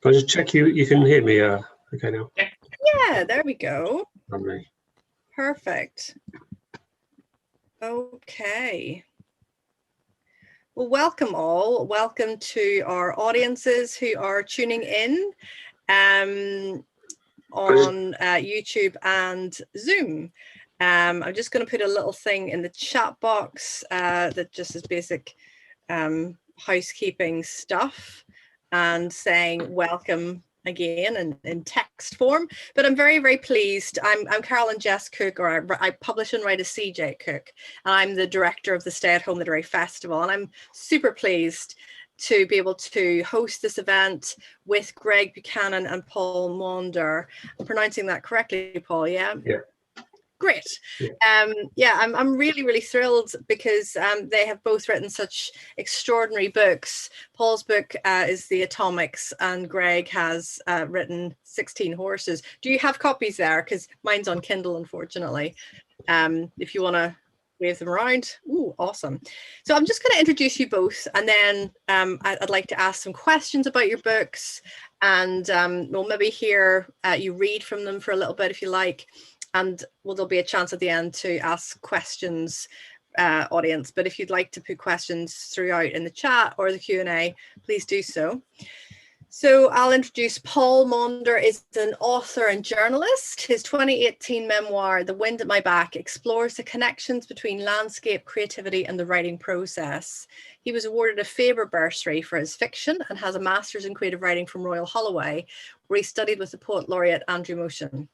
Can I just check you can hear me okay now? Yeah, there we go. Lovely. Perfect. Okay. Well, welcome all. Welcome to our audiences who are tuning in on YouTube and Zoom. I'm just going to put a little thing in the chat box that just is basic housekeeping stuff and saying welcome again in text form. But I'm very, very pleased. I'm Carolyn Jess Cook, or I publish and write as CJ Cook, and I'm the director of the Stay at Home Literary Festival, and I'm super pleased to be able to host this event with Greg Buchanan and Paul Maunder. I'm pronouncing that correctly, Paul, yeah? Yeah. Great. Yeah, I'm really, really thrilled because they have both written such extraordinary books. Paul's book is The Atomics, and Greg has written 16 Horses. Do you have copies there? Because mine's on Kindle, unfortunately. If you want to wave them around. Ooh, awesome. So I'm just going to introduce you both, and then I'd like to ask some questions about your books, and we'll maybe hear you read from them for a little bit if you like. And there'll be a chance at the end to ask questions, audience. But if you'd like to put questions throughout in the chat or the Q&A, please do so. So I'll introduce Paul Maunder. Is an author and journalist. His 2018 memoir, The Wind at My Back, explores the connections between landscape, creativity, and the writing process. He was awarded a Faber bursary for his fiction and has a master's in creative writing from Royal Holloway, where he studied with the poet laureate Andrew Motion.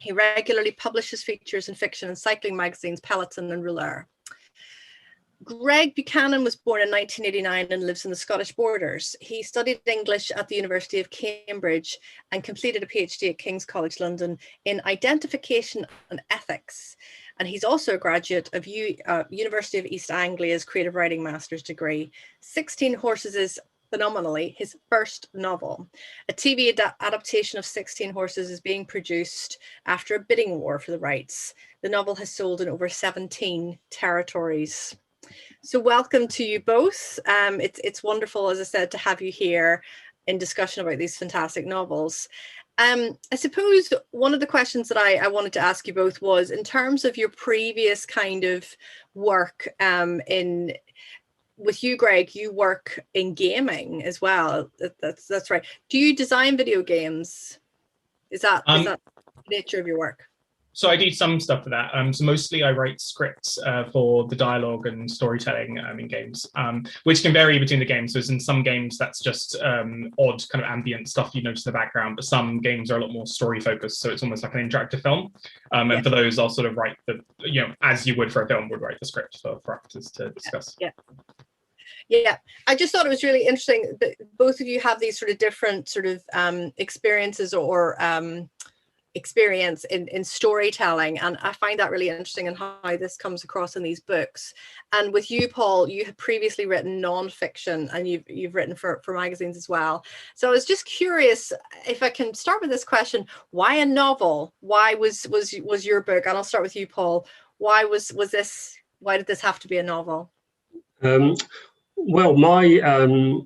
He regularly publishes features in fiction and cycling magazines Peloton and Rouleur. Greg Buchanan was born in 1989 and lives in the Scottish borders. He studied English at the University of Cambridge and completed a PhD at King's College London in identification and ethics. And he's also a graduate of University of East Anglia's creative writing master's degree. 16 Horses is phenomenally his first novel. A TV adaptation of 16 Horses is being produced after a bidding war for the rights. The novel has sold in over 17 territories. So welcome to you both. It's wonderful, as I said, to have you here in discussion about these fantastic novels. I suppose one of the questions that I wanted to ask you both was, in terms of your previous kind of work with you, Greg, you work in gaming as well. That's right. Do you design video games? Is that the nature of your work? So I do some stuff for that. So mostly I write scripts for the dialogue and storytelling in games, which can vary between the games. So in some games, that's just odd kind of ambient stuff you notice in the background, but some games are a lot more story focused. So it's almost like an interactive film. And for those, I'll sort of write as you would for a film, would write the script for actors to discuss. Yeah, I just thought it was really interesting that both of you have these sort of different sort of experiences or experience in storytelling, and I find that really interesting and how this comes across in these books. And with you, Paul, you have previously written non-fiction, and you've written for magazines as well. So I was just curious if I can start with this question: why a novel? Why was your book? And I'll start with you, Paul. Why did this have to be a novel? Well, my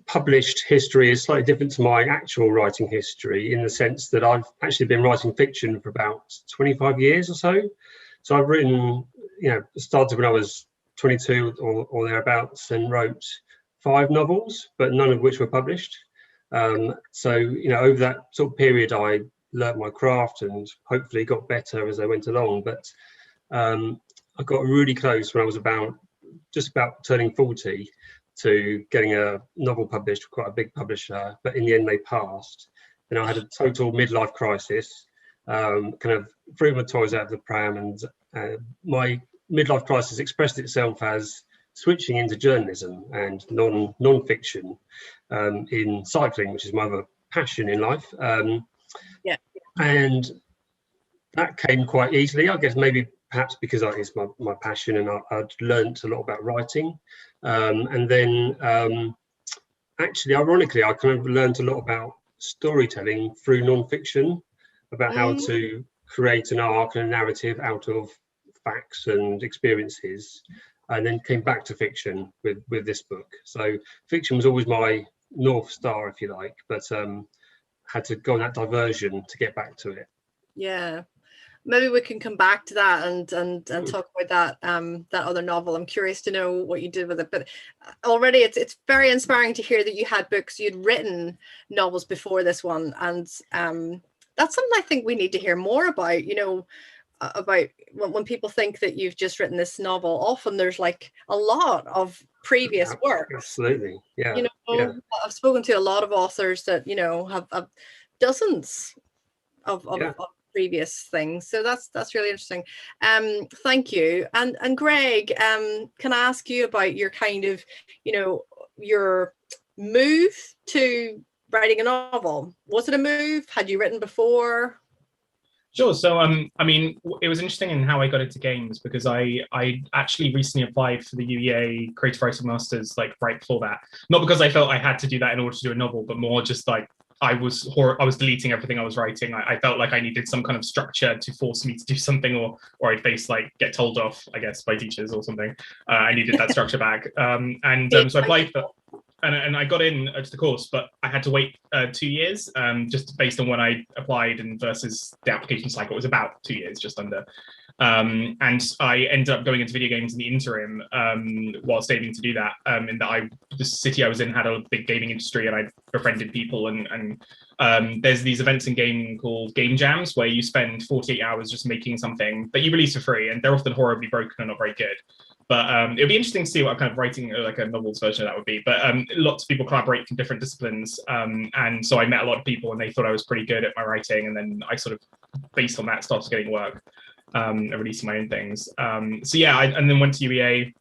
published history is slightly different to my actual writing history, in the sense that I've actually been writing fiction for about 25 years or so. So I've written, started when I was 22 or thereabouts, and wrote 5 novels, but none of which were published. So over that sort of period, I learnt my craft and hopefully got better as I went along. But I got really close when I was just about turning 40 to getting a novel published with quite a big publisher, but in the end they passed. And I had a total midlife crisis, kind of threw my toys out of the pram, and my midlife crisis expressed itself as switching into journalism and non-fiction in cycling, which is my other passion in life. And that came quite easily, I guess, perhaps because it's my passion, and I'd learnt a lot about writing. And then actually, ironically, I kind of learnt a lot about storytelling through non-fiction, about how to create an arc and a narrative out of facts and experiences, and then came back to fiction with this book. So fiction was always my North Star, if you like, but had to go on that diversion to get back to it. Yeah. Maybe we can come back to that and talk about that that other novel. I'm curious to know what you did with it. But already it's very inspiring to hear that you had books, you'd written novels before this one, and that's something I think we need to hear more about. You know, about when people think that you've just written this novel, often there's like a lot of previous work. Absolutely, yeah. You know, yeah. I've spoken to a lot of authors that, you know, have dozens of previous things, so that's really interesting. Thank you. And Greg, can I ask you about your kind of, you know, your move to writing a novel? Was it a move? Had you written before? Sure. So, I mean, it was interesting in how I got into games, because I actually recently applied for the UEA Creative Writing Masters, like right before that. Not because I felt I had to do that in order to do a novel, but more just like I was deleting everything I was writing. I felt like I needed some kind of structure to force me to do something, or I'd face like get told off, I guess, by teachers or something. I needed that structure back. So I applied for. And I got in to the course, but I had to wait 2 years, just based on when I applied and versus the application cycle. It was about 2 years, just under. And I ended up going into video games in the interim, whilst aiming to do that. In that the city I was in had a big gaming industry, and I befriended people. And there's these events in gaming called game jams, where you spend 48 hours just making something that you release for free, and they're often horribly broken and not very good. But it'll be interesting to see what kind of writing, like a novel's version of that would be. But lots of people collaborate from different disciplines. And so I met a lot of people, and they thought I was pretty good at my writing. And then I sort of, based on that, started getting work and releasing my own things. So yeah, and then went to UEA.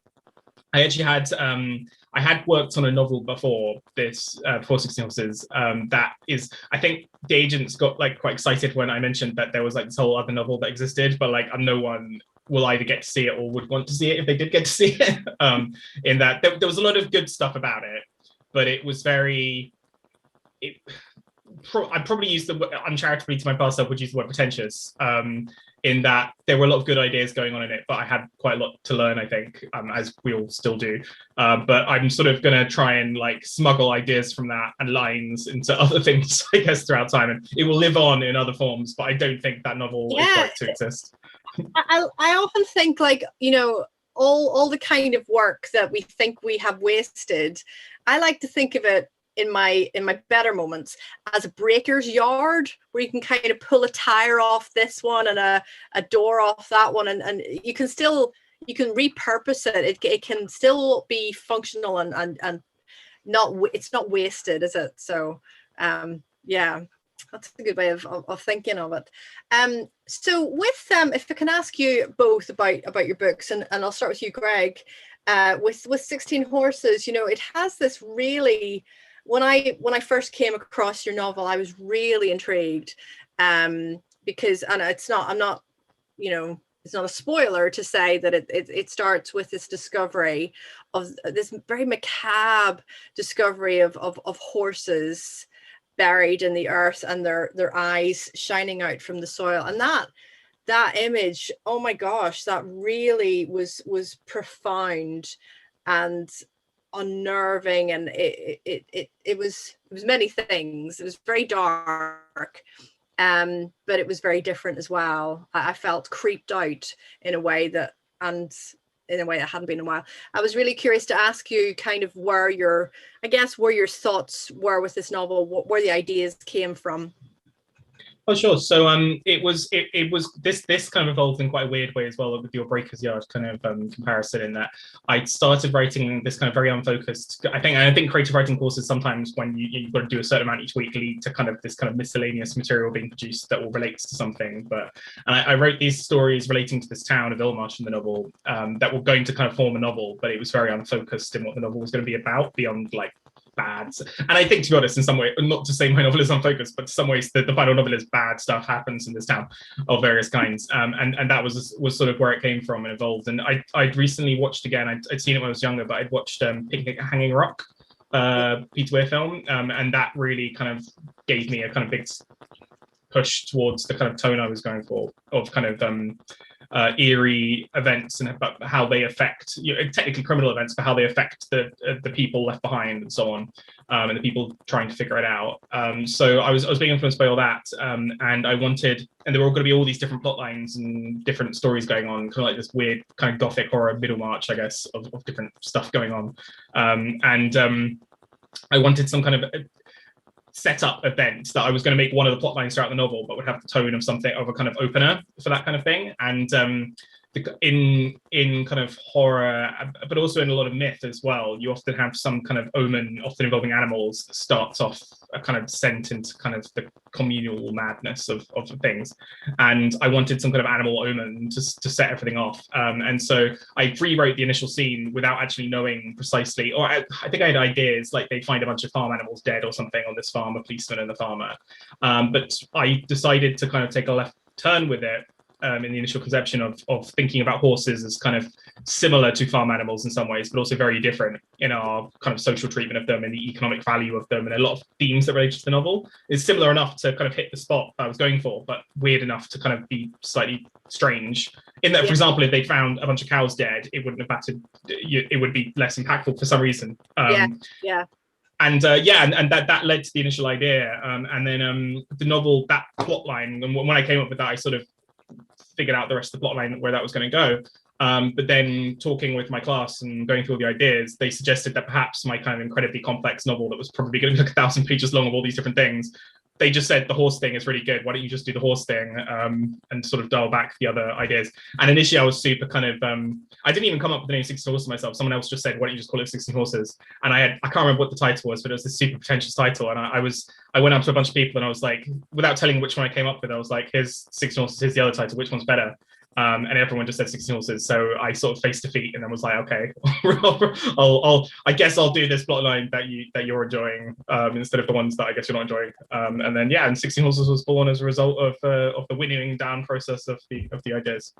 I actually had, I had worked on a novel before this, before 16 Horses. That is, I think the agents got like quite excited when I mentioned that there was like this whole other novel that existed, but like no one will either get to see it or would want to see it if they did get to see it. In that there was a lot of good stuff about it, but it was very, I probably used the uncharitably to my past self, would use the word pretentious, in that there were a lot of good ideas going on in it, but I had quite a lot to learn, I think, as we all still do. But I'm sort of going to try and like smuggle ideas from that and lines into other things, I guess, throughout time, and it will live on in other forms, but I don't think that novel is right to exist. I often think, like, you know, all the kind of work that we think we have wasted, I like to think of it in my better moments as a breaker's yard, where you can kind of pull a tire off this one and a door off that one, and you can repurpose it. It can still be functional and not, it's not wasted, is it? So yeah, that's a good way of thinking of it. So with if I can ask you both about your books, and I'll start with you, Greg. With 16 Horses, you know, it has this really, when I first came across your novel, I was really intrigued, because, and I'm not, you know, it's not a spoiler to say that it starts with this discovery of this very macabre discovery of horses buried in the earth, and their eyes shining out from the soil. And that image, oh my gosh, that really was profound and unnerving, and it was many things. It was very dark, but it was very different as well. I felt creeped out in a way that hadn't been in a while. I was really curious to ask you kind of where your thoughts were with this novel, where the ideas came from. Oh, sure. So it was this kind of evolved in quite a weird way as well, with your Breaker's Yard kind of comparison, in that I started writing this kind of very unfocused. I think creative writing courses, sometimes when you've got to do a certain amount each week, lead to kind of this kind of miscellaneous material being produced that all relates to something. And I wrote these stories relating to this town of Ilmarsh in the novel, that were going to kind of form a novel, but it was very unfocused in what the novel was going to be about, beyond like bad. And I think, to be honest, in some way, not to say my novel is unfocused, but in some ways the final novel is bad stuff happens in this town of various kinds, and that was sort of where it came from and evolved. And I'd recently watched again, I'd seen it when I was younger, but I'd watched Picnic at Hanging Rock, Peter Weir film, and that really kind of gave me a kind of big push towards the kind of tone I was going for, of kind of eerie events and about how they affect, technically criminal events, but how they affect the people left behind and so on, and the people trying to figure it out. So I was being influenced by all that, and I wanted, and there were going to be all these different plot lines and different stories going on, kind of like this weird kind of Gothic horror Middlemarch, I guess, of different stuff going on, I wanted some kind of setup event that I was going to make one of the plot lines throughout the novel, but would have the tone of something of a kind of opener for that kind of thing. And in kind of horror, but also in a lot of myth as well, you often have some kind of omen, often involving animals, that starts off a kind of descent into kind of the communal madness of things. And I wanted some kind of animal omen to set everything off. And so I rewrote the initial scene without actually knowing precisely, or I think I had ideas, like they find a bunch of farm animals dead or something on this farm, a policeman and a farmer. But I decided to kind of take a left turn with it, in the initial conception of thinking about horses as kind of similar to farm animals in some ways, but also very different in our kind of social treatment of them and the economic value of them, and a lot of themes that relate to the novel. It's similar enough to kind of hit the spot I was going for, but weird enough to kind of be slightly strange. In that, for example, if they found a bunch of cows dead, it wouldn't have mattered. It would be less impactful for some reason. And that led to the initial idea, and then the novel, that plot line, and when I came up with that, I sort of figured out the rest of the plot line, where that was going to go. But then talking with my class and going through all the ideas, they suggested that perhaps my kind of incredibly complex novel that was probably going to be like 1,000 pages long of all these different things, they just said the horse thing is really good. Why don't you just do the horse thing, and sort of dial back the other ideas? And initially I was super kind of, I didn't even come up with the name 16 Horses myself. Someone else just said, why don't you just call it 16 Horses? And I can't remember what the title was, but it was this super pretentious title. And I went up to a bunch of people and I was like, without telling which one I came up with, I was like, here's 16 Horses, here's the other title, which one's better? And everyone just said 16 Horses. So I sort of faced defeat and then was like, okay, I guess I'll do this plot line that you're enjoying, instead of the ones that I guess you're not enjoying. And then and 16 Horses was born as a result of the winnowing down process of the ideas.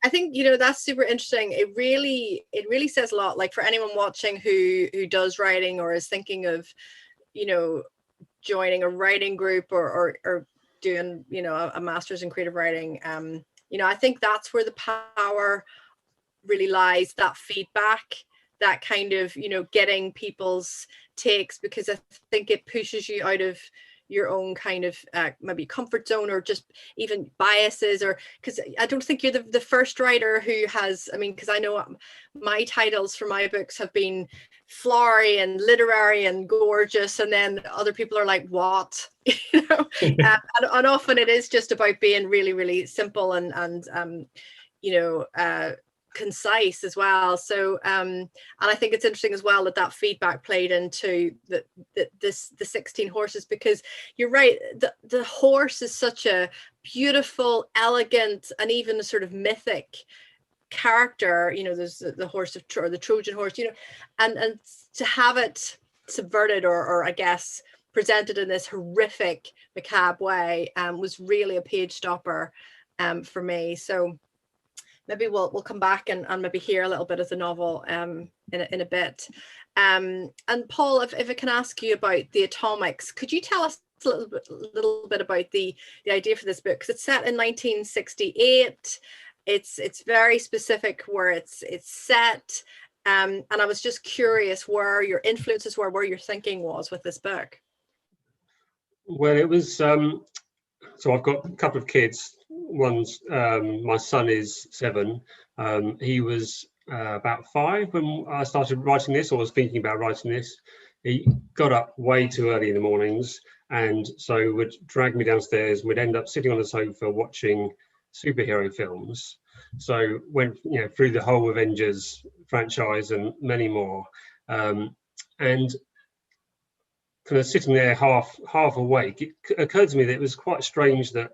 I think, that's super interesting. It really says a lot. Like, for anyone watching who does writing or is thinking of, joining a writing group or doing, a master's in creative writing. I think that's where the power really lies, that feedback, that kind of, getting people's takes, because I think it pushes you out of your own kind of maybe comfort zone, or just even biases, or because I don't think you're the first writer who has, because I know my titles for my books have been flowery and literary and gorgeous, and then other people are like, what? And often it is just about being really, really simple and concise as well. So and I think it's interesting as well that feedback played into the 16 Horses, because you're right, the horse is such a beautiful, elegant, and even a sort of mythic character. There's the horse or the Trojan horse, and to have it subverted or I guess presented in this horrific, macabre way was really a page stopper for me. So maybe we'll come back and maybe hear a little bit of the novel in a bit. And Paul, if I can ask you about the atomics, could you tell us a little bit about the idea for this book? Because it's set in 1968. It's very specific where it's set. And I was just curious where your influences were, where your thinking was with this book. Well, it was, so I've got a couple of kids. One's, my son is 7. He was about 5 when I started writing this, or was thinking about writing this. He got up way too early in the mornings, and so would drag me downstairs. We'd end up sitting on the sofa watching superhero films. So went through the whole Avengers franchise and many more, and kind of sitting there half awake, it occurred to me that it was quite strange that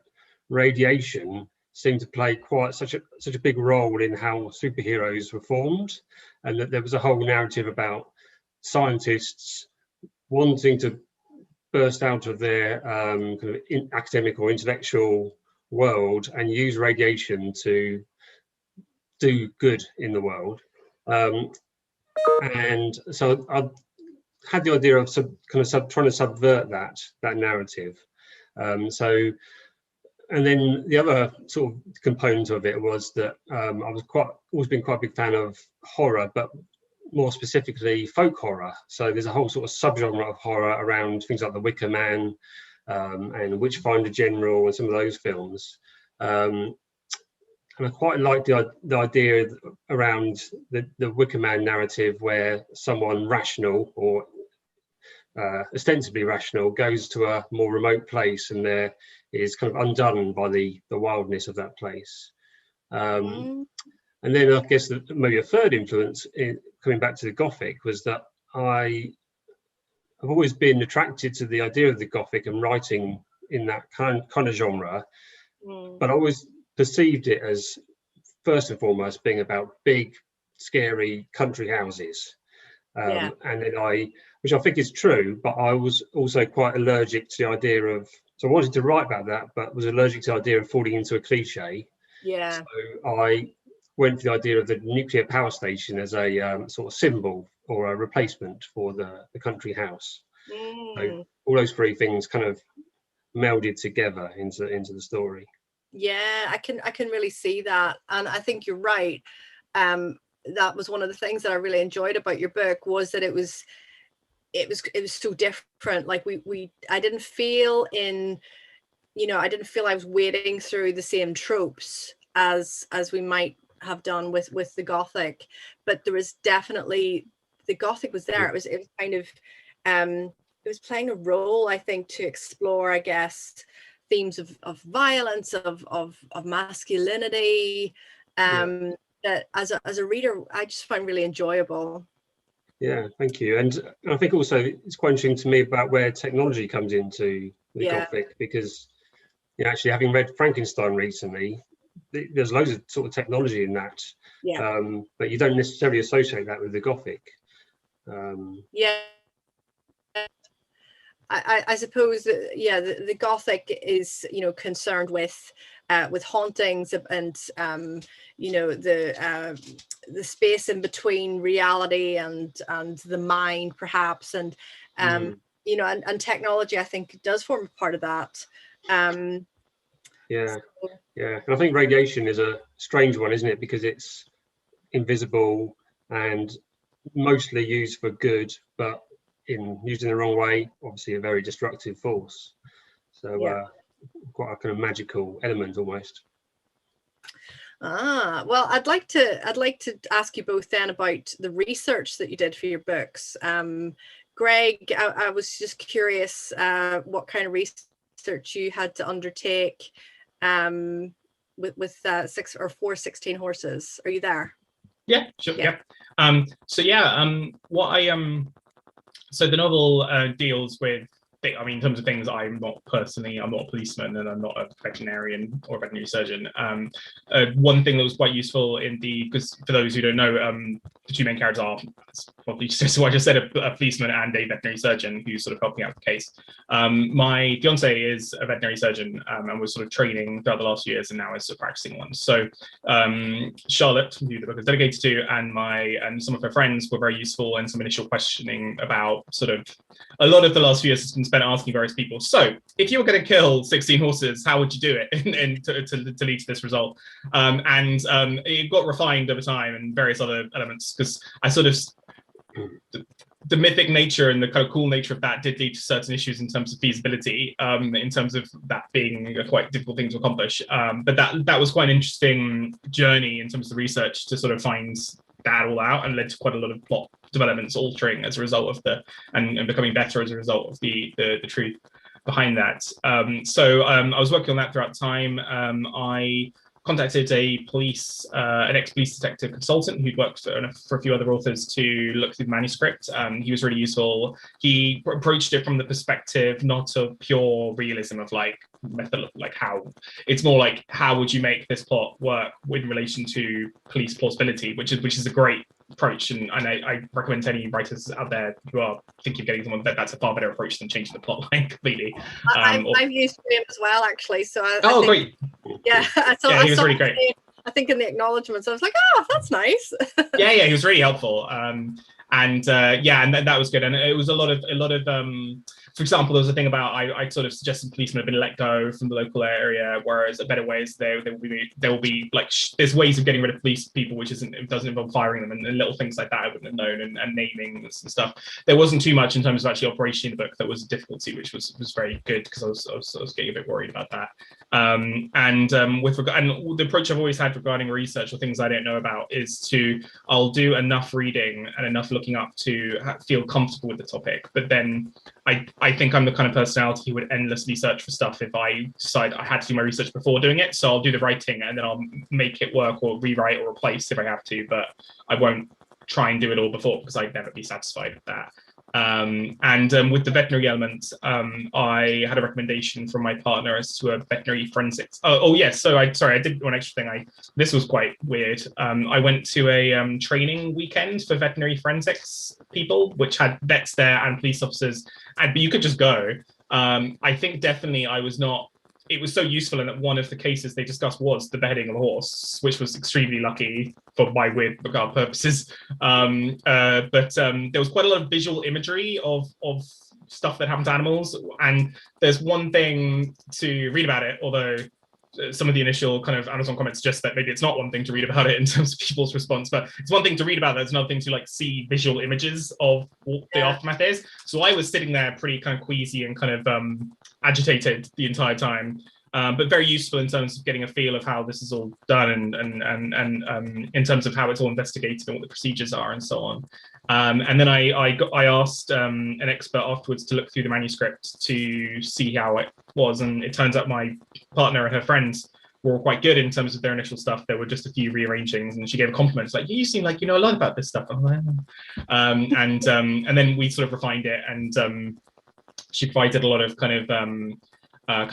radiation seemed to play such a big role in how superheroes were formed, and that there was a whole narrative about scientists wanting to burst out of their kind of academic or intellectual world and use radiation to do good in the world. And so I had the idea of trying to subvert that narrative. So and then the other sort of component of it was that I was always been quite a big fan of horror, but more specifically folk horror. So there's a whole sort of subgenre of horror around things like The Wicker Man and Witchfinder General and some of those films. And I quite like the idea around the Wicker Man narrative, where someone rational or ostensibly rational goes to a more remote place and there is kind of undone by the wildness of that place. And then I guess maybe a third influence in coming back to the Gothic was that I've always been attracted to the idea of the Gothic and writing in that kind of genre, but I always perceived it as first and foremost being about big, scary country houses. And then which I think is true, but I was also quite allergic to the idea of, so I wanted to write about that, but was allergic to the idea of falling into a cliche. Yeah. So I went for the idea of the nuclear power station as a sort of symbol or a replacement for the country house. So all those three things kind of melded together into the story. Yeah, I can really see that, and I think you're right. That was one of the things that I really enjoyed about your book, was that it was so different. Like I didn't feel I was wading through the same tropes as we might have done with the Gothic, but there was definitely, the Gothic was there. It was kind of it was playing a role, I think, to explore, I guess, themes of violence, of masculinity, that as a reader I just find really enjoyable. Yeah, thank you. And I think also it's quite interesting to me about where technology comes into the Gothic, because actually, having read Frankenstein recently, there's loads of sort of technology in that, but you don't necessarily associate that with the Gothic. I suppose the Gothic is concerned with hauntings and the space in between reality and the mind, perhaps, and and technology, I think, does form a part of that. And I think radiation is a strange one, isn't it, because it's invisible and mostly used for good, but used in the wrong way, obviously a very destructive force. So quite a kind of magical element almost. Well, I'd like to ask you both then about the research that you did for your books. Greg, I was just curious what kind of research you had to undertake with 6 or 4 16 horses. Are you there? Yeah, sure. So the novel deals with, in terms of things, I'm not a policeman and I'm not a veterinarian or a veterinary surgeon. One thing that was quite useful because for those who don't know, the two main characters are, probably just what I just said, a policeman and a veterinary surgeon who's sort of helping out the case. My fiance is a veterinary surgeon and was sort of training throughout the last few years and now is sort of practicing one. So Charlotte, who the book is dedicated to, and some of her friends were very useful, and some initial questioning about sort of a lot of the last few years has been spent asking various people, so if you were going to kill 16 horses, how would you do it and to lead to this result? And it got refined over time and various other elements, because I sort of, the mythic nature and the kind of cool nature of that did lead to certain issues in terms of feasibility, in terms of that being a quite difficult thing to accomplish. But that was quite an interesting journey in terms of the research to sort of find that all out, and led to quite a lot of plot developments altering as a result of and becoming better as a result of the truth behind that. So I was working on that throughout time. I contacted an ex-police detective consultant who'd worked for a few other authors to look through the manuscript. He was really useful. He approached it from the perspective not of pure realism of method, how it's more like, how would you make this plot work in relation to police plausibility, which is a great approach, and I recommend to any writers out there who are thinking of getting someone that's a far better approach than changing the plot line completely. I've used him as well, actually. So I think, great. Yeah, he was really great. I think in the acknowledgements, I was like, oh, that's nice. yeah, he was really helpful. And yeah, and that was good. And it was a lot of for example, there was a thing about I sort of suggested policemen have been let go from the local area, whereas a better way is there will be like there's ways of getting rid of police people which doesn't involve firing them, and little things like that I wouldn't have known, and naming and stuff. There wasn't too much in terms of actually operation in the book that was a difficulty, which was very good, because I was getting a bit worried about that. With regard, and the approach I've always had regarding research or things I don't know about is I'll do enough reading and enough looking up to feel comfortable with the topic, but then I think I'm the kind of personality who would endlessly search for stuff if I decide I had to do my research before doing it. So I'll do the writing and then I'll make it work or rewrite or replace if I have to, but I won't try and do it all before, because I'd never be satisfied with that. With the veterinary element, I had a recommendation from my partner as to a veterinary forensics. Yes. So I did one extra thing. This was quite weird. I went to a training weekend for veterinary forensics people, which had vets there and police officers, but you could just go. I think definitely I was not. It was so useful in that one of the cases they discussed was the beheading of a horse, which was extremely lucky for my weird regard purposes. But there was quite a lot of visual imagery of stuff that happened to animals. And there's one thing to read about it, although some of the initial kind of Amazon comments suggest that maybe it's not one thing to read about it in terms of people's response, but it's one thing to read about it. It's another thing to like see visual images of what the aftermath is. So I was sitting there pretty kind of queasy and kind of agitated the entire time, but very useful in terms of getting a feel of how this is all done, and in terms of how it's all investigated and what the procedures are and so on. And then I asked an expert afterwards to look through the manuscript to see how it was, and it turns out my partner and her friends were all quite good in terms of their initial stuff. There were just a few rearrangings, and she gave compliments like, "You seem like you know a lot about this stuff." And then we sort of refined it, and she provided a lot of kind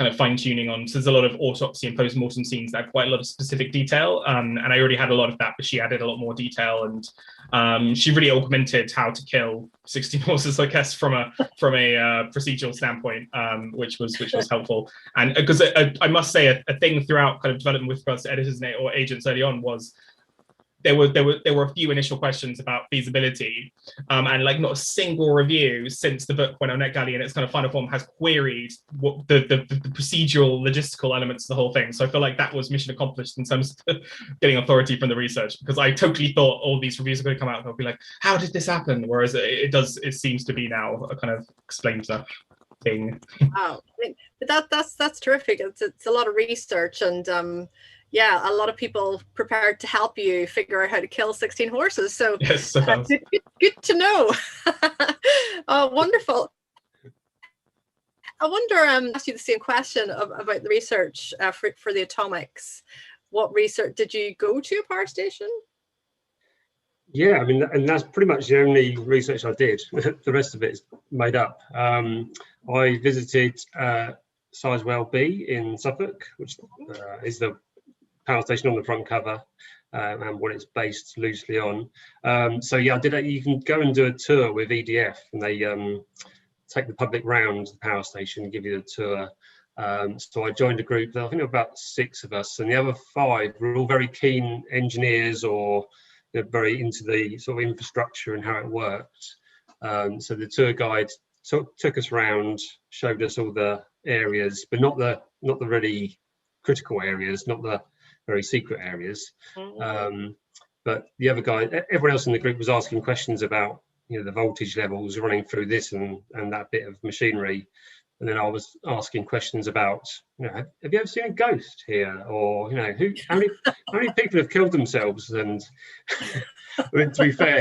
of fine-tuning on. So there's a lot of autopsy and post-mortem scenes that have quite a lot of specific detail, and I already had a lot of that, but she added a lot more detail, and she really augmented how to kill 16 horses, I guess, from a procedural standpoint, which was helpful. And because I must say a thing throughout kind of development with regards to editors or agents early on was there were a few initial questions about feasibility, and like not a single review since the book went on NetGalley in its kind of final form has queried what the procedural logistical elements of the whole thing. So I feel like that was mission accomplished in terms of getting authority from the research, because I totally thought all these reviews are going to come out and I'll be like, how did this happen? Whereas it seems to be now a kind of explained stuff thing. Wow, but that's terrific. It's a lot of research, and yeah, a lot of people prepared to help you figure out how to kill 16 horses. So yes, good to know. Oh, wonderful. I wonder, ask you the same question about the research for the atomics. What research did you go to a power station? Yeah, I mean, and that's pretty much the only research I did. The rest of it is made up. I visited Sizewell B in Suffolk, which is the power station on the front cover, and what it's based loosely on. So yeah, I did. You can go and do a tour with EDF, and they take the public round the power station, give you a tour. So I joined a group. I think there were about 6 of us, and the other 5 were all very keen engineers, or very into the sort of infrastructure and how it worked. So the tour guide took us around, showed us all the areas, but not the really critical areas, not the very secret areas. But the other guy, everyone else in the group was asking questions about the voltage levels running through this and that bit of machinery. And then I was asking questions about, have you ever seen a ghost here? Or, how many people have killed themselves? And I mean, to be fair,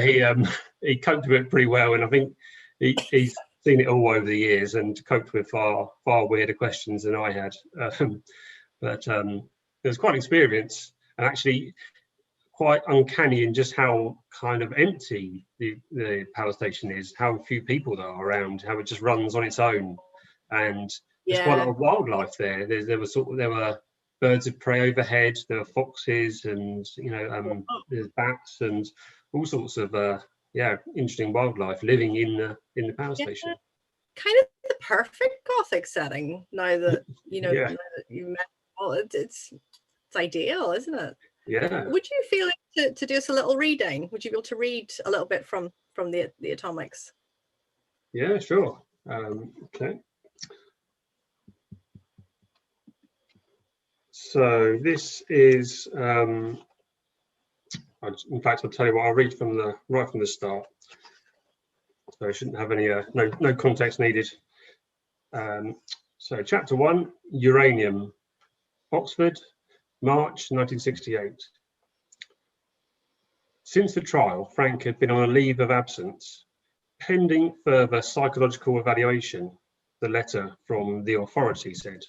he coped with it pretty well. And I think he's seen it all over the years and coped with far weirder questions than I had. But it was quite an experience, and actually quite uncanny in just how kind of empty the power station is, how few people there are around, how it just runs on its own. And there's quite a lot of wildlife there. There were birds of prey overhead. There were foxes, and there's bats and all sorts of interesting wildlife living in the power station. Kind of the perfect Gothic setting. Now that now that you met, well, it's ideal, isn't it? Yeah. Would you feel like to do us a little reading? Would you be able to read a little bit from from the atomics? Yeah, sure. Okay. So this is, in fact, I'll tell you what, I'll read right from the start. So I shouldn't have any, no context needed. So chapter 1, uranium, Oxford, March 1968. Since the trial, Frank had been on a leave of absence, pending further psychological evaluation, the letter from the authority said.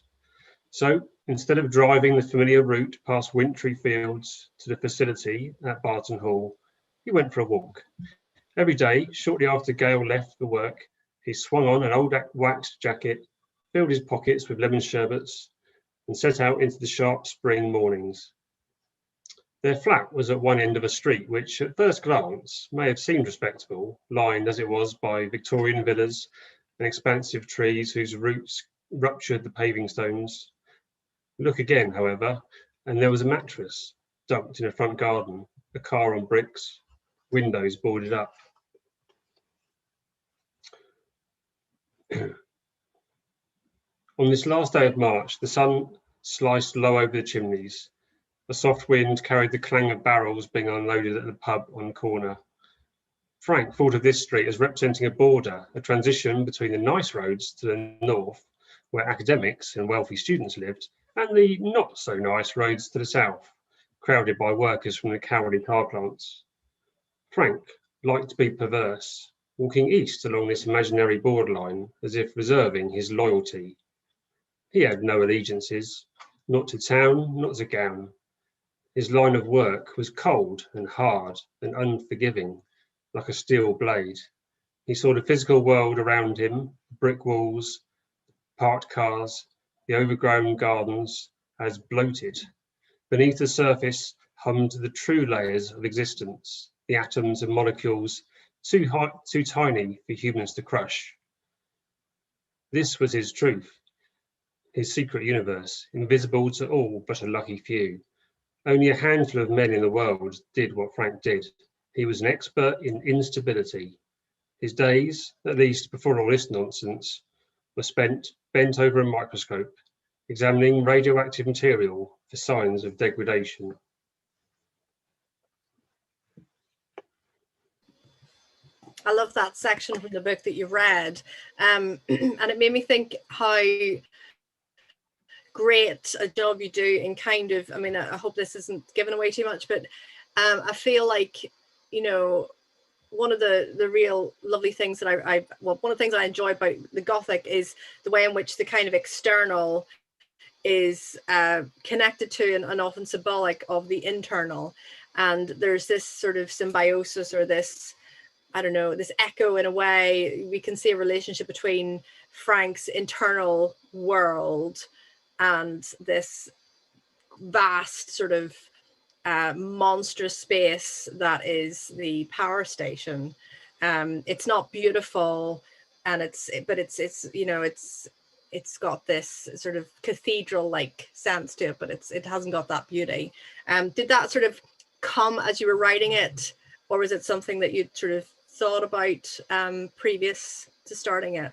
So instead of driving the familiar route past wintry fields to the facility at Barton Hall, he went for a walk. Every day, shortly after Gale left for work, he swung on an old waxed jacket, filled his pockets with lemon sherbets, and set out into the sharp spring mornings. Their flat was at one end of a street which, at first glance, may have seemed respectable, lined as it was by Victorian villas and expansive trees whose roots ruptured the paving stones. Look again, however, and there was a mattress dumped in a front garden, a car on bricks, windows boarded up. On this last day of March, the sun sliced low over the chimneys. A soft wind carried the clang of barrels being unloaded at the pub on the corner. Frank thought of this street as representing a border, a transition between the nice roads to the north, where academics and wealthy students lived, and the not so nice roads to the south, crowded by workers from the cowardly car plants. Frank liked to be perverse, walking east along this imaginary borderline as if reserving his loyalty. He had no allegiances, not to town, not to gown. His line of work was cold and hard and unforgiving, like a steel blade. He saw the physical world around him, brick walls, parked cars, the overgrown gardens, as bloated. Beneath the surface hummed the true layers of existence, the atoms and molecules too tiny for humans to crush. This was his truth, his secret universe, invisible to all but a lucky few. Only a handful of men in the world did what Frank did. He was an expert in instability. His days, at least before all this nonsense, were spent bent over a microscope, examining radioactive material for signs of degradation. I love that section from the book that you read, and it made me think how great a job you do in kind of, I mean, I hope this isn't giving away too much, but I feel like, you know, one of the real lovely things that one of the things I enjoy about the Gothic is the way in which the kind of external is connected to and often symbolic of the internal. And there's this sort of symbiosis, or this, I don't know, this echo in a way. We can see a relationship between Frank's internal world and this vast sort of monstrous space that is the power station. It's not beautiful, and it's you know, it's got this sort of cathedral-like sense to it, but it hasn't got that beauty. Did that sort of come as you were writing it, or was it something that you'd sort of thought about previous to starting it?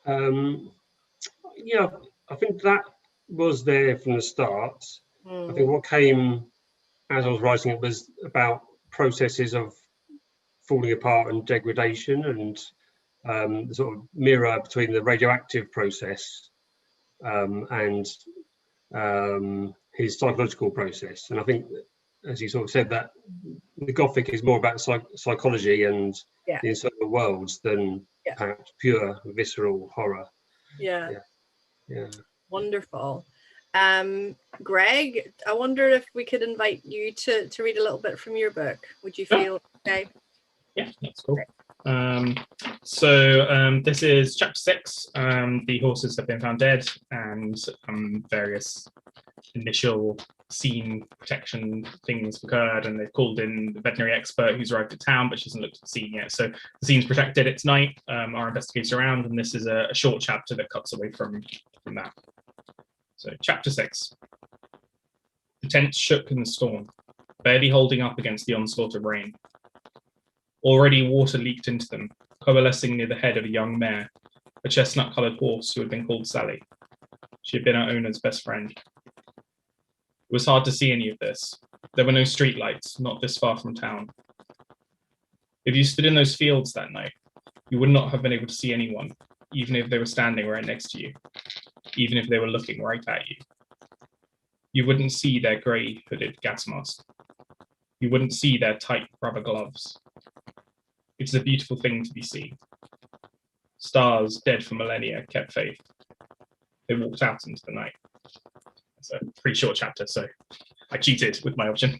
Yeah, I think that was there from the start. I think what came as I was writing it was about processes of falling apart and degradation, and the sort of mirror between the radioactive process and his psychological process. And I think, as you sort of said, that the Gothic is more about psychology and the internal worlds than perhaps pure visceral horror. Yeah. Yeah. Wonderful. Greg, I wonder if we could invite you to read a little bit from your book. Would you feel okay? Yeah, that's cool. So this is chapter 6. The horses have been found dead, and various initial scene protection things occurred, and they've called in the veterinary expert who's arrived at town, but she hasn't looked at the scene yet. So the scene's protected, it's night, our investigators are around, and this is a short chapter that cuts away from that. So chapter 6. The tent shook in the storm, barely holding up against the onslaught of rain. Already water leaked into them, coalescing near the head of a young mare, a chestnut-coloured horse who had been called Sally. She had been our owner's best friend. It was hard to see any of this. There were no street lights, not this far from town. If you stood in those fields that night, you would not have been able to see anyone, even if they were standing right next to you, even if they were looking right at you. You wouldn't see their grey hooded gas mask. You wouldn't see their tight rubber gloves. It's a beautiful thing to be seen. Stars dead for millennia kept faith. They walked out into the night. It's a pretty short chapter, so I cheated with my option.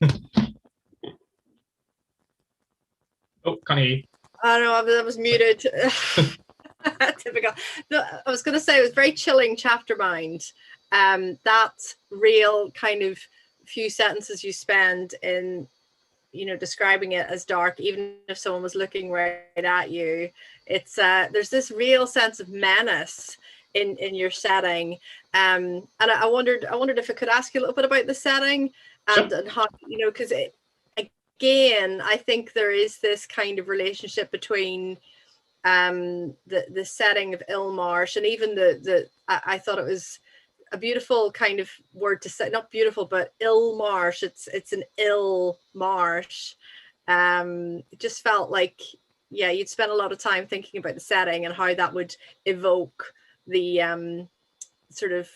Oh, can't hear you. I don't know, I was muted. Typical. No, I was going to say it was very chilling chapter mind. That real kind of few sentences you spend in, you know, describing it as dark, even if someone was looking right at you, it's there's this real sense of menace in your setting. And I wondered if I could ask you a little bit about the setting and, Sure. and how, you know, because again, I think there is this kind of relationship between the setting of Ilmarsh and even I thought it was a beautiful kind of word to say, not beautiful, but Ilmarsh. It's an ill marsh. It just felt like, yeah, you'd spent a lot of time thinking about the setting and how that would evoke the sort of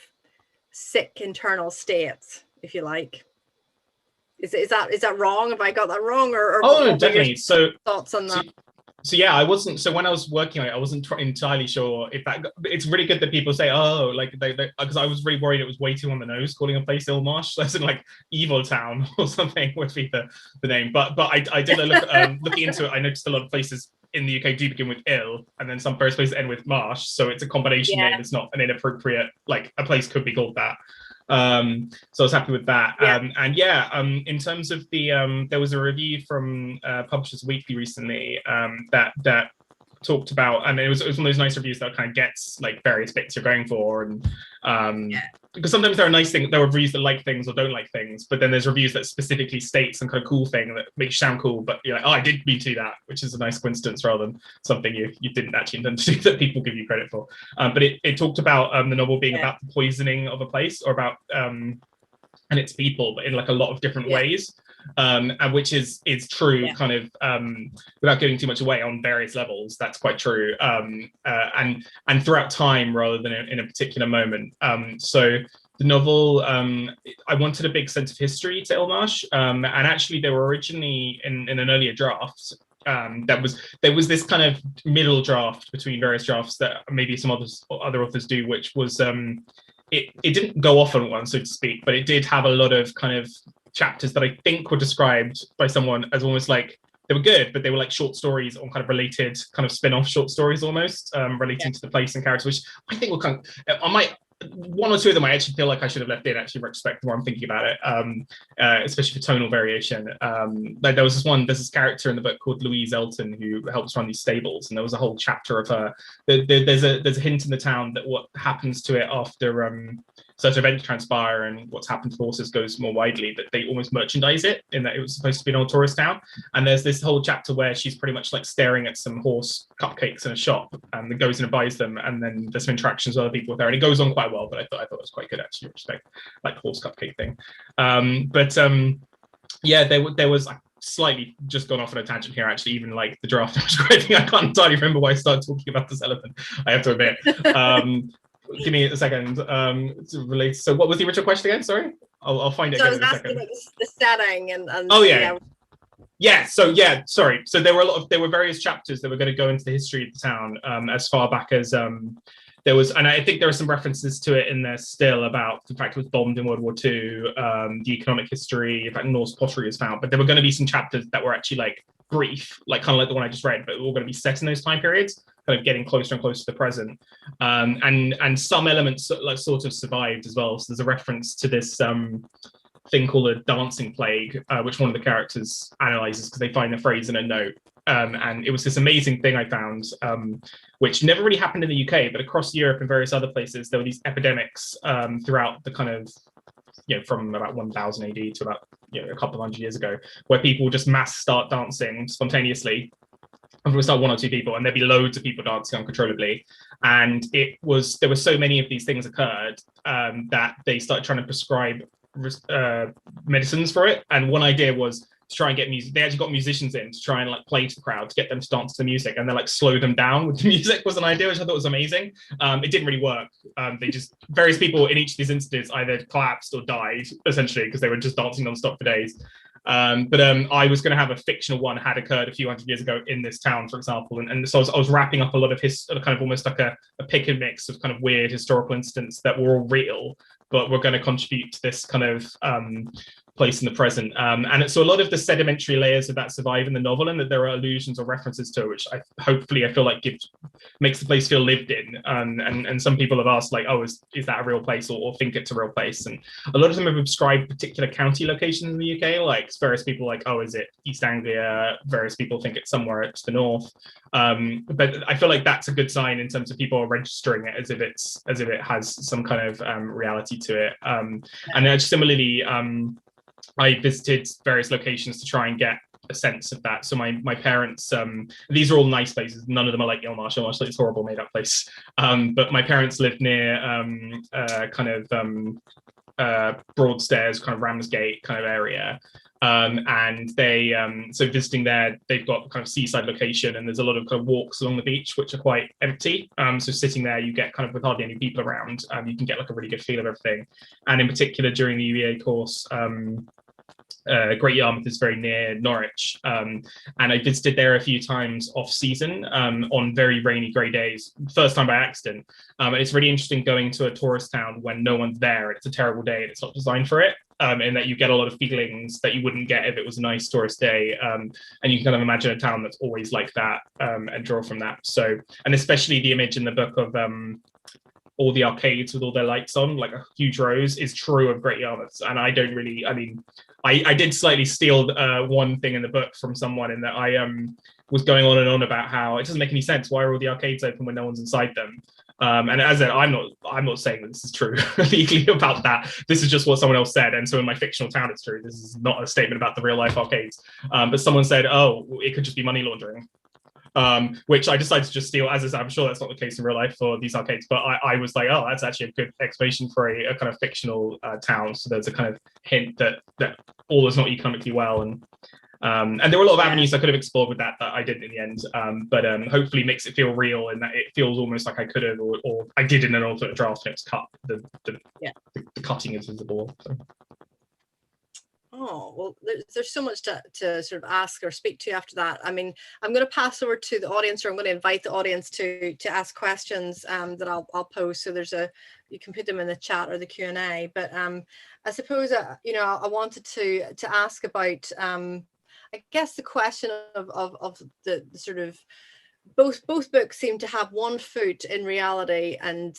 sick internal state, if you like. Is that wrong? Have I got that wrong? Or Oh, no, what definitely. So thoughts on that? So yeah, I wasn't. So when I was working on it, I wasn't entirely sure if that. It's really good that people say, "Oh, like they," because I was really worried it was way too on the nose, calling a place Ilmarsh. That's in like Evil Town or something would be the name. But I did look looking into it. I noticed a lot of places in the UK do begin with ill, and then some first places end with marsh. So it's a combination name. It's not an inappropriate, like a place could be called that. So I was happy with that. In terms of the there was a review from Publishers Weekly recently that talked about, and it was one of those nice reviews that kind of gets like various bits you're going for, and because sometimes there are nice things, there are reviews that like things or don't like things, but then there's reviews that specifically state some kind of cool thing that makes you sound cool, but you're like, oh, I did mean to do that, which is a nice coincidence rather than something you didn't actually intend to do that people give you credit for. But it talked about the novel being about the poisoning of a place, or about and its people, but in like a lot of different ways. And which is true, kind of without giving too much away, on various levels. That's quite true, and throughout time rather than in a particular moment. So the novel, I wanted a big sense of history to Ilmarsh, and actually they were originally in an earlier draft. There was this kind of middle draft between various drafts that maybe some other authors do, which was it didn't go off on one, so to speak, but it did have a lot of kind of chapters that I think were described by someone as almost like they were good, but they were like short stories on kind of related kind of spin-off short stories almost, relating to the place and characters, which I think will kind of, I might, one or two of them I actually feel like I should have left in, actually, in retrospect, the more I'm thinking about it, especially for tonal variation. Like there's this character in the book called Louise Elton who helps run these stables, and there was a whole chapter of her. There's a hint in the town that what happens to it after certain events transpire and what's happened to horses goes more widely, that they almost merchandise it, in that it was supposed to be an old tourist town. And there's this whole chapter where she's pretty much like staring at some horse cupcakes in a shop, and that goes and buys them, and then there's some interactions with other people with her, and it goes on quite well, but I thought it was quite good, actually, in respect, like the horse cupcake thing. There was slightly just gone off on a tangent here, actually. Even like the draft I was writing, I can't entirely remember why I started talking about this elephant, I have to admit. Give me a second to relate. So what was the original question again? Sorry, I'll find it. So I was in a asking second. about the setting and sorry. So there were various chapters that were going to go into the history of the town, as far back as there was, and I think there are some references to it in there still about the fact it was bombed in World War II, the economic history, in fact Norse pottery is found, but there were going to be some chapters that were actually like brief, like kind of like the one I just read, but all going to be set in those time periods, kind of getting closer and closer to the present, and some elements like sort of survived as well. So there's a reference to this thing called a dancing plague, which one of the characters analyzes because they find the phrase in a note. And it was this amazing thing I found, which never really happened in the UK, but across Europe and various other places, there were these epidemics throughout the kind of, from about 1000 AD to about a couple of hundred years ago, where people just mass start dancing spontaneously and it was like one or two people, and there'd be loads of people dancing uncontrollably. And there were so many of these things occurred that they started trying to prescribe medicines for it. And one idea was to try and get music. They actually got musicians in to try and like play to the crowd to get them to dance to the music, and then like slow them down with the music was an idea, which I thought was amazing. It didn't really work. They just, various people in each of these instances either collapsed or died essentially because they were just dancing non-stop for days. But I was going to have a fictional one had occurred a few hundred years ago in this town, for example, and so I was wrapping up a lot of kind of almost like a pick and mix of kind of weird historical incidents that were all real, but we're going to contribute to this kind of place in the present. And so a lot of the sedimentary layers of that survive in the novel, and that there are allusions or references to it, which hopefully I feel like makes the place feel lived in. And some people have asked like, oh, is that a real place, or think it's a real place? And a lot of them have described particular county locations in the UK, like various people like, oh, is it East Anglia? Various people think it's somewhere to the north. But I feel like that's a good sign in terms of people registering it as if it has some kind of reality to it. And similarly, I visited various locations to try and get a sense of that. So my parents, these are all nice places. None of them are like Ilmarsh. Ilmarsh, it's a horrible made up place. But my parents lived near Broadstairs, kind of Ramsgate kind of area. And they, so visiting there, they've got kind of seaside location, and there's a lot of kind of walks along the beach, which are quite empty. So sitting there, you get kind of with hardly any people around, you can get like a really good feel of everything. And in particular, during the UEA course, Great Yarmouth is very near Norwich, and I visited there a few times off season on very rainy grey days, first time by accident. And it's really interesting going to a tourist town when no one's there and it's a terrible day and it's not designed for it, and that you get a lot of feelings that you wouldn't get if it was a nice tourist day, and you can kind of imagine a town that's always like that, and draw from that. So, and especially the image in the book of all the arcades with all their lights on, like a huge rows, is true of Great Yarmouth. And I don't really, I did slightly steal one thing in the book from someone, in that I was going on and on about how it doesn't make any sense. Why are all the arcades open when no one's inside them? And as I, I'm not saying that this is true legally about that. This is just what someone else said. And so in my fictional town, it's true. This is not a statement about the real life arcades. But someone said, oh, it could just be money laundering. Which I decided to just steal. As I said, I'm sure that's not the case in real life for these arcades, but I was like, oh, that's actually a good explanation for a kind of fictional town. So there's a kind of hint that all is not economically well, and there were a lot of avenues I could have explored with that I didn't in the end. But hopefully makes it feel real, in that it feels almost like I could have, or I did in an alternate draft, and it's cut. The cutting is visible. So. Oh, well, there's so much to sort of ask or speak to after that. I mean, I'm going to pass over to the audience, or I'm going to invite the audience to ask questions that I'll pose. So you can put them in the chat or the Q&A. But I suppose, I wanted to ask about, I guess, the question of the sort of, both books seem to have one foot in reality, and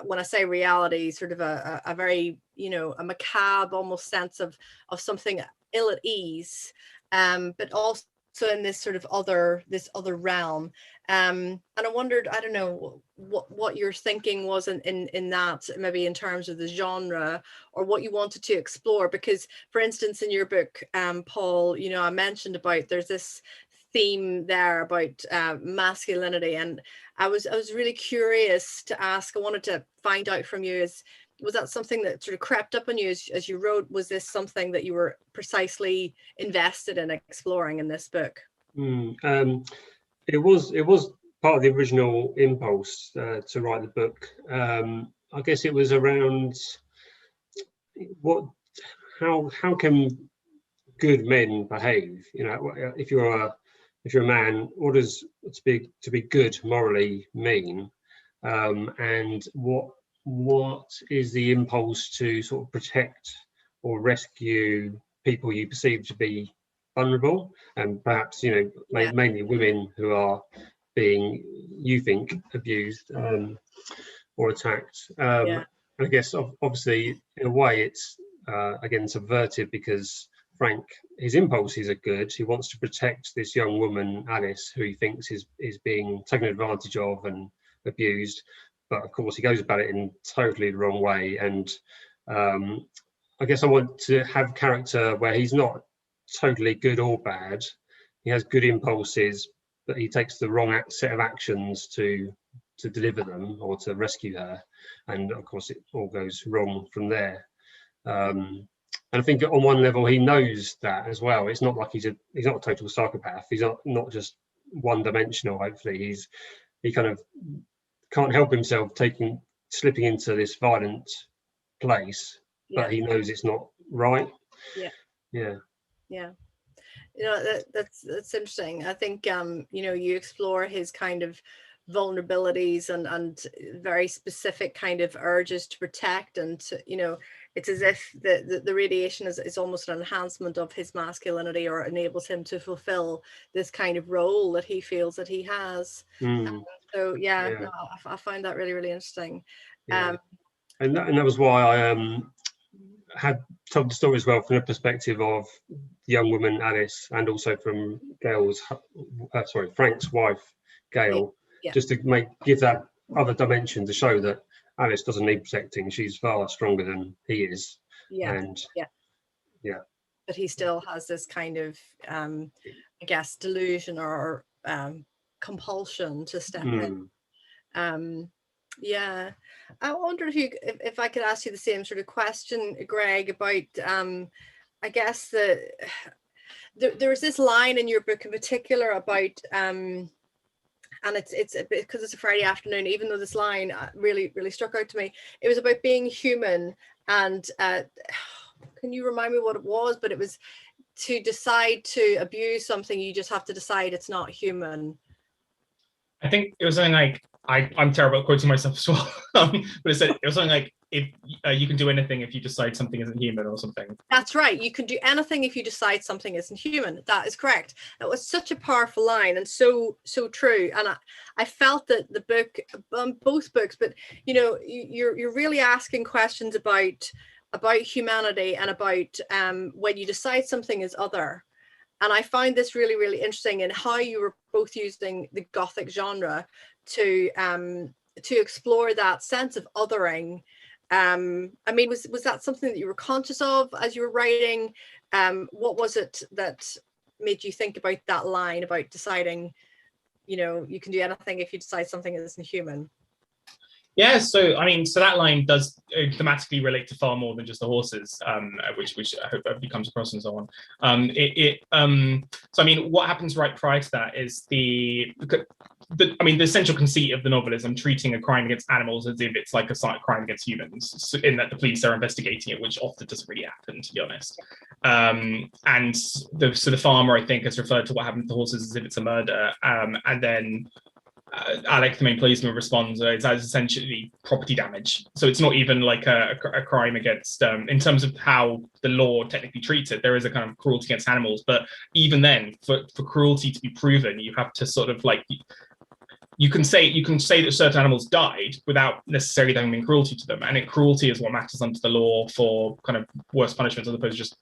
when I say reality, sort of a very, a macabre almost sense of something ill at ease, but also in this sort of other realm. And I wondered, I don't know what your thinking was in that, maybe in terms of the genre, or what you wanted to explore. Because, for instance, in your book, Paul, I mentioned about there's this theme there about masculinity, and I was really curious to ask. I wanted to find out from you, was that something that sort of crept up on you as you wrote? Was this something that you were precisely invested in exploring in this book? It was part of the original impulse to write the book. I guess it was around how can good men behave? If you're a man, what does to be good morally mean? And what is the impulse to sort of protect or rescue people you perceive to be vulnerable, and perhaps mainly women who are being, you think, abused or attacked. I guess obviously in a way it's again subvertive, because Frank, his impulses are good. He wants to protect this young woman, Alice, who he thinks is being taken advantage of and abused. But of course, he goes about it in totally the wrong way. And I guess I want to have character where he's not totally good or bad. he has good impulses, but he takes the wrong set of actions to deliver them or to rescue her, and of course it all goes wrong from there. And I think on one level he knows that as well. It's not like he's not a total psychopath. He's not just one-dimensional. Hopefully he kind of can't help himself slipping into this violent place, but he knows it's not right. Yeah. You know, that's interesting. I think you know, you explore his kind of vulnerabilities and very specific kind of urges to protect, and you know, it's as if the radiation is almost an enhancement of his masculinity, or enables him to fulfill this kind of role that he feels that he has. So no, I find that really, really interesting. And that was why I had told the story as well from the perspective of the young woman Alice, and also from Frank's wife Gail, just to give that other dimension, to show that Alice doesn't need protecting. She's far stronger than he is. But he still has this kind of I guess delusion or compulsion to step in. I wonder if I could ask you the same sort of question, Greg, about I guess there's this line in your book in particular about and it's because it's a Friday afternoon, even though this line really struck out to me. It was about being human, and can you remind me what it was? But it was to decide to abuse something, you just have to decide it's not human. I think it was something like, I'm terrible at quoting myself as well, but it was something like, if you can do anything if you decide something isn't human, or something. That's right. You can do anything if you decide something isn't human. That is correct. That was such a powerful line, and so true. And I felt that the book, both books, but you know, you're really asking questions about humanity and about when you decide something is other. And I find this really, really interesting in how you were both using the Gothic genre to explore that sense of othering. I mean, was that something that you were conscious of as you were writing? What was it that made you think about that line about deciding, you know, you can do anything if you decide something isn't human? Yeah, so I mean, so that line does thematically relate to far more than just the horses, which I hope everybody comes across and so on. So I mean, what happens right prior to that is the essential conceit of the novel is I'm treating a crime against animals as if it's like a crime against humans, so in that the police are investigating it, which often doesn't really happen, to be honest. And the farmer, I think, has referred to what happened to the horses as if it's a murder, and then Alec, the main policeman, responds as essentially property damage. So it's not even like a crime against, in terms of how the law technically treats it, there is a kind of cruelty against animals. But even then, for cruelty to be proven, you have to sort of like, you can say that certain animals died without necessarily having been cruelty to them. And cruelty is what matters under the law for kind of worse punishments, as opposed to just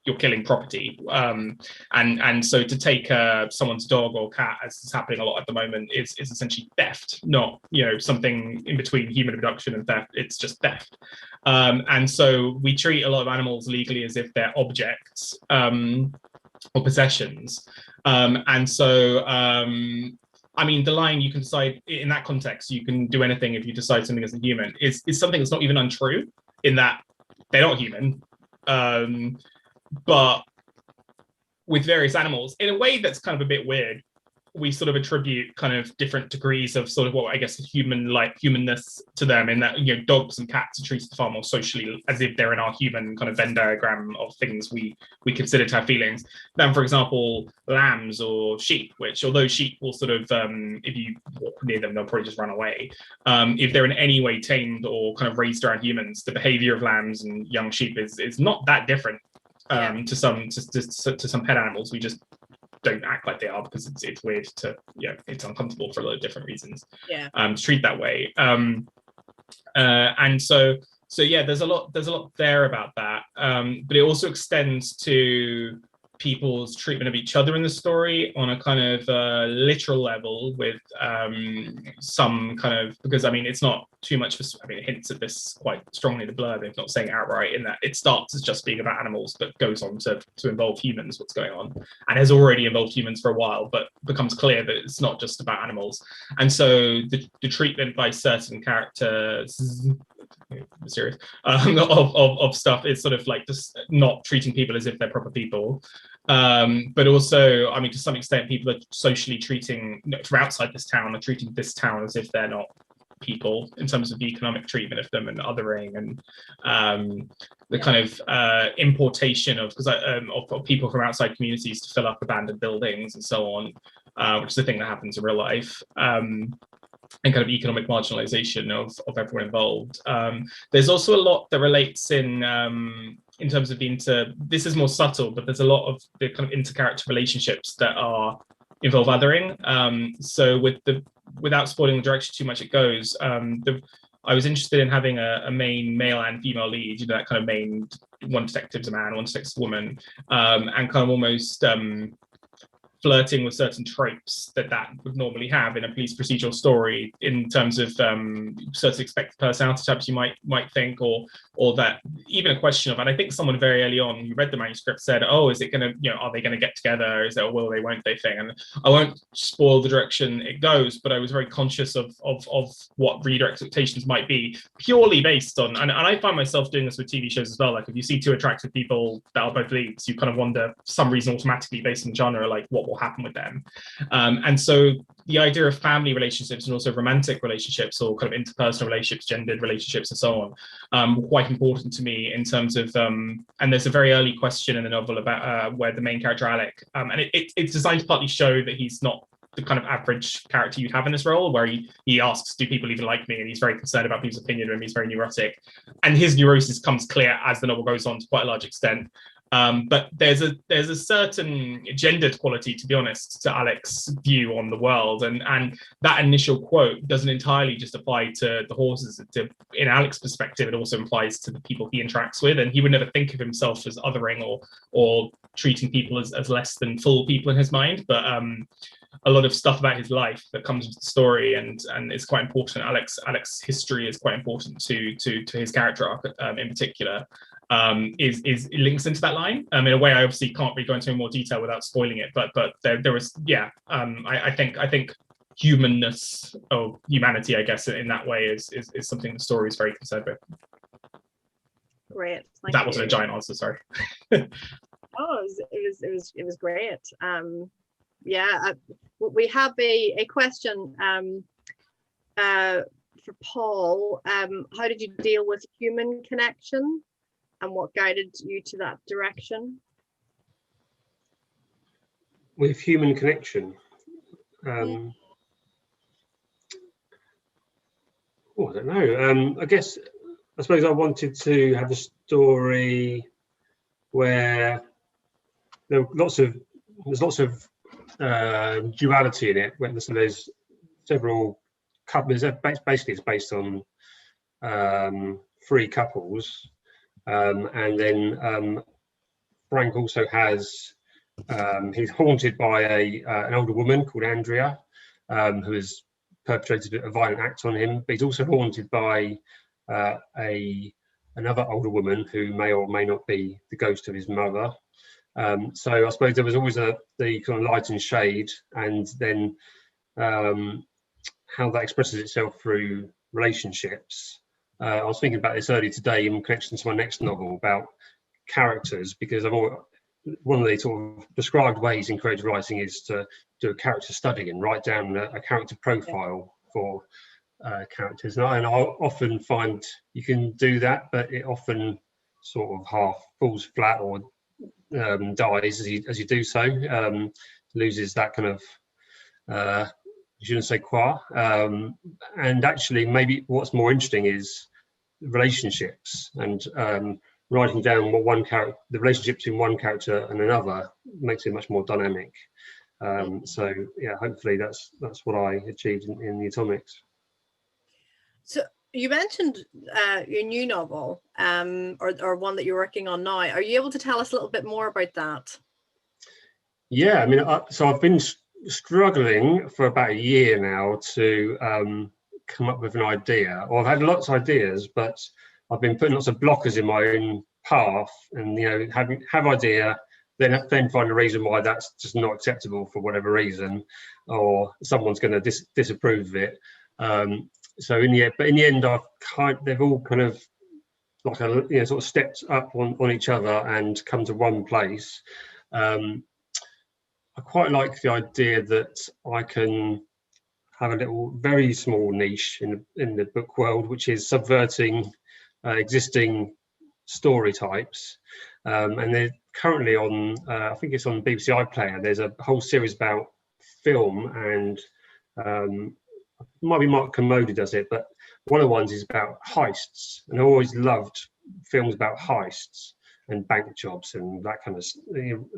you're killing property. And so to take someone's dog or cat, as is happening a lot at the moment, is essentially theft, not, you know, something in between human abduction and theft. It's just theft. And so we treat a lot of animals legally as if they're objects or possessions. And so I mean, the line, you can decide in that context, you can do anything if you decide something isn't human, is something that's not even untrue, in that they're not human. But with various animals, in a way that's kind of a bit weird, we sort of attribute kind of different degrees of sort of what I guess humanness to them, in that, you know, dogs and cats are treated far more socially as if they're in our human kind of Venn diagram of things we consider to have feelings, than, for example, lambs or sheep, which, although sheep will sort of, if you walk near them, they'll probably just run away. If they're in any way tamed or kind of raised around humans, the behavior of lambs and young sheep is not that different to some pet animals. We just don't act like they are because it's weird to, it's uncomfortable for a lot of different reasons to treat that way. And so yeah, there's a lot there about that, but it also extends to people's treatment of each other in the story on a kind of literal level, with some kind of, because I mean it's not too much for, I mean it hints at this quite strongly in the blurb, if not saying outright, in that it starts as just being about animals but goes on to involve humans, what's going on, and has already involved humans for a while, but becomes clear that it's not just about animals. And so the treatment by certain characters, serious, of stuff is sort of like just not treating people as if they're proper people, but also, I mean, to some extent people are socially treating, from outside this town, are treating this town as if they're not people in terms of the economic treatment of them and othering, and the kind of importation of people from outside communities to fill up abandoned buildings and so on, which is a thing that happens in real life, and kind of economic marginalization of everyone involved. There's also a lot that relates in terms of this is more subtle, but there's a lot of the kind of intercharacter relationships that involve othering. So without spoiling the direction too much it goes, I was interested in having a main male and female lead, you know, that kind of main, one detective's a man, one detective's a woman, and kind of almost flirting with certain tropes that would normally have in a police procedural story, in terms of certain expected personality types you might think, or that even a question of, and I think someone very early on who read the manuscript said, oh, is it going to, you know, are they going to get together? Is it a will they, won't they thing? And I won't spoil the direction it goes, but I was very conscious of what reader expectations might be, purely based on, and I find myself doing this with TV shows as well. Like if you see two attractive people that are both leads, you kind of wonder, for some reason automatically based on the genre, like what will happen with them. And so the idea of family relationships and also romantic relationships, or kind of interpersonal relationships, gendered relationships and so on, were quite important to me in terms of, and there's a very early question in the novel about where the main character Alec, and it's designed to partly show that he's not the kind of average character you'd have in this role, where he asks, do people even like me? And he's very concerned about people's opinion of him. He's very neurotic, and his neurosis comes clear as the novel goes on to quite a large extent. But there's a certain gendered quality, to be honest, to Alec's view on the world, and that initial quote doesn't entirely just apply to the horses. In Alec's perspective, it also applies to the people he interacts with, and he would never think of himself as othering or treating people as less than full people in his mind. But a lot of stuff about his life that comes with the story, and it's quite important. Alec's history is quite important to his character arc in particular. Is links into that line in a way I obviously can't really go into more detail without spoiling it, but there was, yeah, I think humanness, or humanity, I guess, in that way is something the story is very concerned with. Great. That wasn't a giant answer, sorry. Oh, it was great. Yeah, we have a question for Paul. How did you deal with human connection, and what guided you to that direction? With human connection, oh, I don't know. I suppose I wanted to have a story where there's lots of duality in it. When there's several couples, basically it's based on 3 couples. And then Frank also has, he's haunted by an older woman called Andrea, who has perpetrated a violent act on him, but he's also haunted by another older woman who may or may not be the ghost of his mother. So I suppose there was always the kind of light and shade, and then how that expresses itself through relationships. I was thinking about this earlier today in connection to my next novel about characters, because one of the sort of prescribed ways in creative writing is to do a character study and write down a character profile for characters. And I often find you can do that, but it often sort of half falls flat or dies as you do so, loses that kind of je ne sais quoi. And actually, maybe what's more interesting is relationships, and writing down the relationship between one character and another makes it much more dynamic. So yeah, hopefully that's what I achieved in the Atomics. So you mentioned your new novel, or one that you're working on now. Are you able to tell us a little bit more about that? Yeah, I mean, so I've been struggling for about a year now to come up with an idea. Or I've had lots of ideas, but I've been putting lots of blockers in my own path, and have idea, then find a reason why that's just not acceptable for whatever reason, or someone's going to disapprove of it. So in the end, they've all kind of like sort of stepped up on each other and come to one place. I quite like the idea that I can have a little, very small niche in the book world, which is subverting existing story types. And they're currently on, I think it's on BBC iPlayer. There's a whole series about film, and might be Mark Commodi does it, but one of the ones is about heists, and I always loved films about heists and bank jobs and that kind of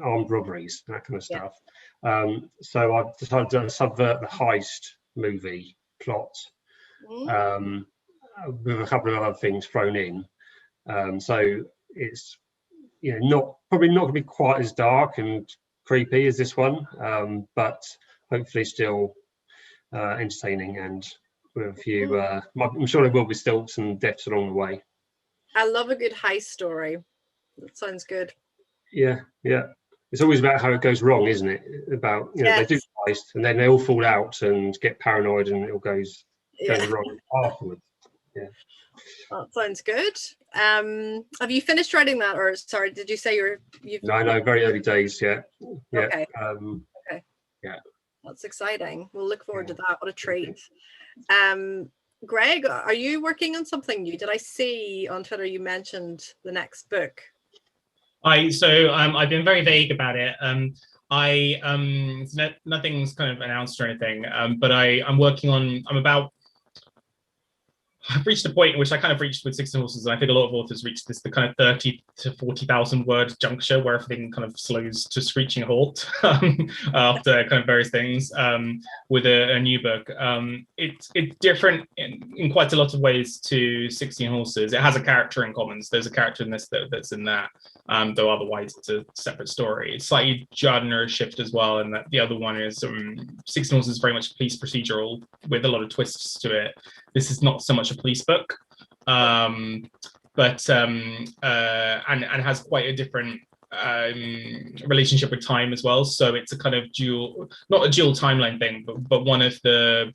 armed robberies, that kind of stuff. So I've decided to subvert the heist movie plot with a couple of other things thrown in. So it's probably not going to be quite as dark and creepy as this one, but hopefully still entertaining, and with a few. I'm sure there will be still some deaths along the way. I love a good heist story. That sounds good. Yeah. It's always about how it goes wrong, isn't it? About they do the heist and then they all fall out and get paranoid, and it all goes wrong afterwards. Yeah. That sounds good. Have you finished writing that, or sorry, did you say you've? No, very early days. Yeah. Okay. Okay. Yeah. That's exciting. We'll look forward to that. What a treat. Greg, are you working on something new? Did I see on Twitter you mentioned the next book? I've been very vague about it. Nothing's kind of announced or anything, but I've reached a point in which I kind of reached with 16 Horses, and I think a lot of authors reach the kind of 30 to 40,000 word juncture where everything kind of slows to screeching halt after kind of various things with a new book. It's different in quite a lot of ways to 16 Horses. It has a character in commons. There's a character in this that's in that, though otherwise it's a separate story. It's slightly genre shift as well, and that the other one is 16 Horses is very much police procedural with a lot of twists to it. This is not so much a police book, and has quite a different relationship with time as well. So it's a kind of not a dual timeline thing, but one of the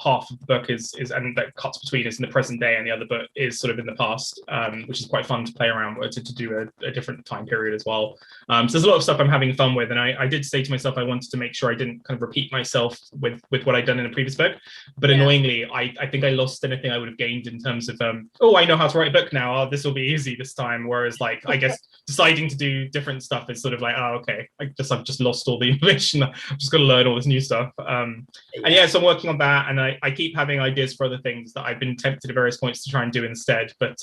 half of the book is and that cuts between is in the present day, and the other book is sort of in the past, which is quite fun to play around with, to do a different time period as well. So there's a lot of stuff I'm having fun with, and I did say to myself I wanted to make sure I didn't kind of repeat myself with what I'd done in a previous book, but annoyingly I think I lost anything I would have gained in terms of I know how to write a book now, this will be easy this time, whereas like I guess deciding to do different stuff is sort of like, okay, I've just lost all the information, I've just got to learn all this new stuff, so I'm working on that. And I keep having ideas for other things that I've been tempted at various points to try and do instead. But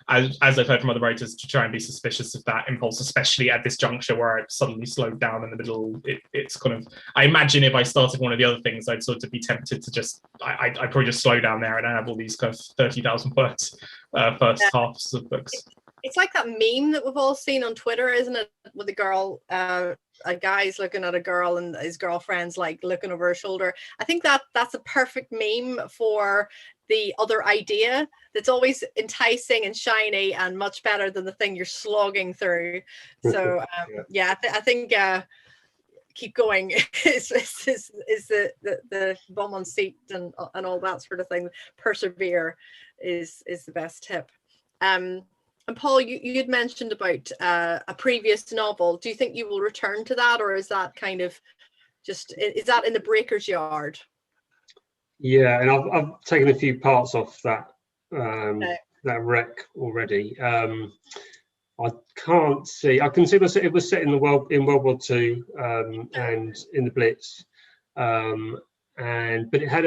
as I've heard from other writers, to try and be suspicious of that impulse, especially at this juncture where I've suddenly slowed down in the middle. It's kind of, I imagine if I started one of the other things, I'd sort of be tempted to just, I'd probably just slow down there and I have all these kind of 30,000 words first halves of books. It's like that meme that we've all seen on Twitter, isn't it? With the girl, a guy's looking at a girl and his girlfriend's like looking over her shoulder. I think that's a perfect meme for the other idea that's always enticing and shiny and much better than the thing you're slogging through. So I think keep going is the bum on seat and all that sort of thing. Persevere is the best tip. And Paul, you'd mentioned about a previous novel. Do you think you will return to that, or is that kind of is that in the breaker's yard? Yeah, and I've taken a few parts off that that wreck already. I can see it was set in World War II and in the Blitz, but it had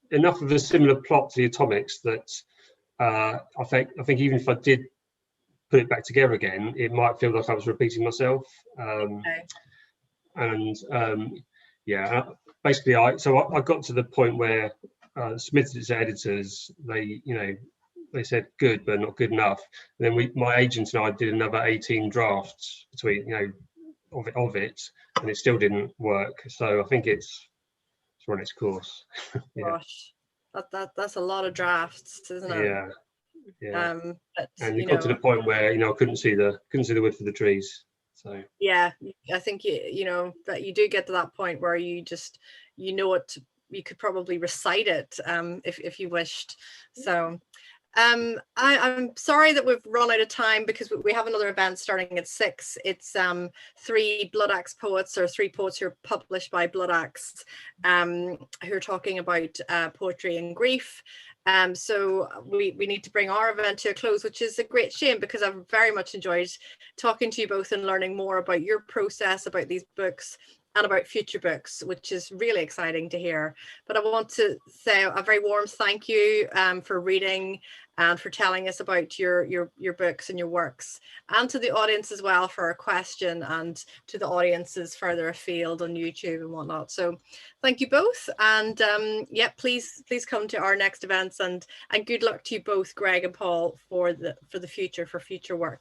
enough of a similar plot to the Atomics that. I think even if I did put it back together again, it might feel like I was repeating myself. Basically, I got to the point where Smith's editors, they they said good, but not good enough. And then my agent and I did another 18 drafts between, of it, and it still didn't work. So I think it's run its course. Yeah. Gosh, that's a lot of drafts, isn't it? Yeah. Yeah. But And it got to the point where I couldn't see the wood for the trees. So yeah, I think that you do get to that point where you just it, you could probably recite it if you wished. So I'm sorry that we've run out of time, because we have another event starting at 6. It's 3 Blood Axe poets, or 3 poets who are published by Blood Axe, who are talking about poetry and grief. So we need to bring our event to a close, which is a great shame, because I've very much enjoyed talking to you both and learning more about your process, about these books, and about future books, which is really exciting to hear. But I want to say a very warm thank you for reading and for telling us about your books and your works, and to the audience as well for a question, and to the audiences further afield on YouTube and whatnot. So thank you both, and yeah, please come to our next events, and good luck to you both, Greg and Paul, for the future works.